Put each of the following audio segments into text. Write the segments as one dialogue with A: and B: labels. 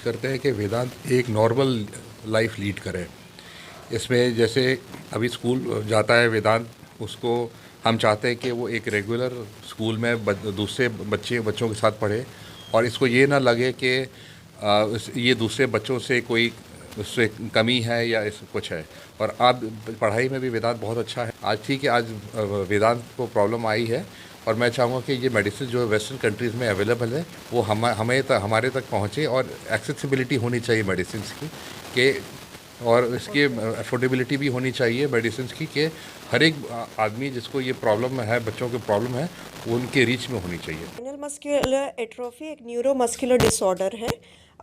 A: करते हैं कि वेदांत एक नॉर्मल लाइफ लीड करे। इसमें जैसे अभी स्कूल जाता है वेदांत, उसको हम चाहते हैं कि वो एक रेगुलर स्कूल में दूसरे बच्चों के साथ पढ़े और इसको ये ना लगे कि ये दूसरे बच्चों से कोई उससे कमी है या कुछ है। और अब पढ़ाई में भी वेदांत बहुत अच्छा है। आज ठीक है, आज वेदांत को प्रॉब्लम आई है और मैं चाहूँगा कि ये मेडिसिन जो वेस्टर्न कंट्रीज़ में अवेलेबल है वो हमारे तक पहुँचे और एक्सेसिबिलिटी होनी चाहिए मेडिसिन की के और इसकी अफोर्डेबिलिटी भी होनी चाहिए मेडिसिन की कि हर एक आदमी जिसको ये प्रॉब्लम है, बच्चों की प्रॉब्लम है, वो उनके रीच में होनी चाहिए।
B: स्पाइनल मस्कुलर एट्रोफी एक न्यूरोमस्कुलर डिसऑर्डर है।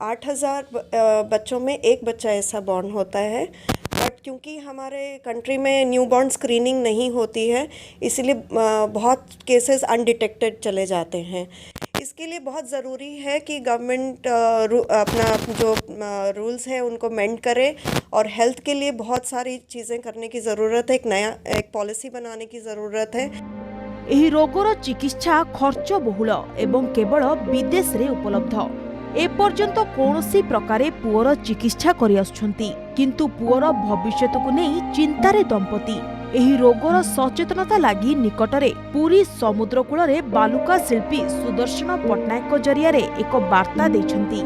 B: 8000 बच्चों में एक बच्चा ऐसा बॉर्न होता है, बट क्योंकि हमारे कंट्री में न्यूबॉर्न स्क्रीनिंग नहीं होती है, इसीलिए बहुत केसेस अनडिटेक्टेड चले जाते हैं। इसके लिए बहुत ज़रूरी है कि गवर्नमेंट अपना जो रूल्स है उनको मेंड करे और हेल्थ के लिए बहुत सारी चीज़ें करने की ज़रूरत है। एक पॉलिसी बनाने की ज़रूरत है।
C: एही रोगर चिकित्सा खर्च बहुल एवं केवल विदेश रे उपलब्ध। एपर्यंत कौनसी प्रकारे पुअर चिकित्सा करि आछुछंती, किंतु पुअर भविष्यत को नहीं चिंतारे दंपति एही रोगर सचेतनता लागि निकटरे पुरी समुद्र कूଳରେ बालुका शिल्पी सुदर्शन पट्टनायक जरिया एक वार्ता देछंती।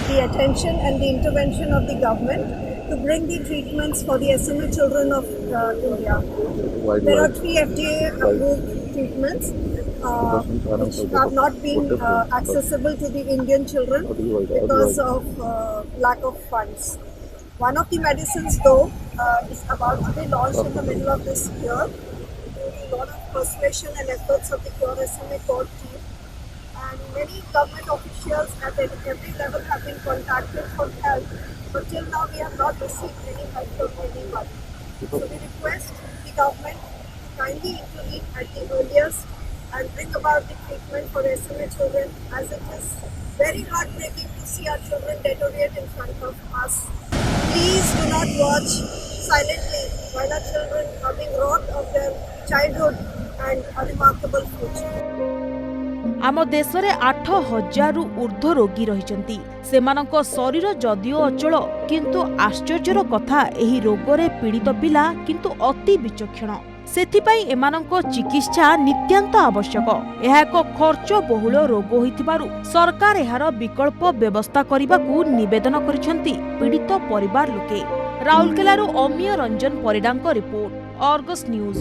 B: The attention and the intervention of the government to bring the treatments for the SMA children of India. There are 3 FDA approved treatments which have not been accessible to the Indian children because of lack of funds. One of the medicines though is about to be launched in the middle of this year. A lot of persuasion and efforts of the Cure SMA core team. And many government officials at every level have been contacted for help, but till now we have not received any help from anyone. So we request the government to kindly intervene at the earliest and bring about the treatment for SMA children, as it is very heartbreaking to see our children deteriorate in front of us. Please do not watch silently while our children are being robbed of their childhood and a remarkable future.
C: आम देश में 8000 रु ऊर्ध्व रोगी रहिचंती। सेमानक शरीर जदिओ अचल, किंतु आश्चर्यर कथा एही रोगरे पीड़ित पिला किंतु अति विचक्षण। सेथिपाई एमानक चिकित्सा नित्यांत आवश्यक। यह एक खर्च बहुल रोग होइथिबारु सरकार एहार विकल्प व्यवस्था करिबाकू निवेदन करिसंती पीड़ित परिवार लोके। राउरकेलारू अमीय रंजन परिडांक रिपोर्ट, आर्गस न्यूज।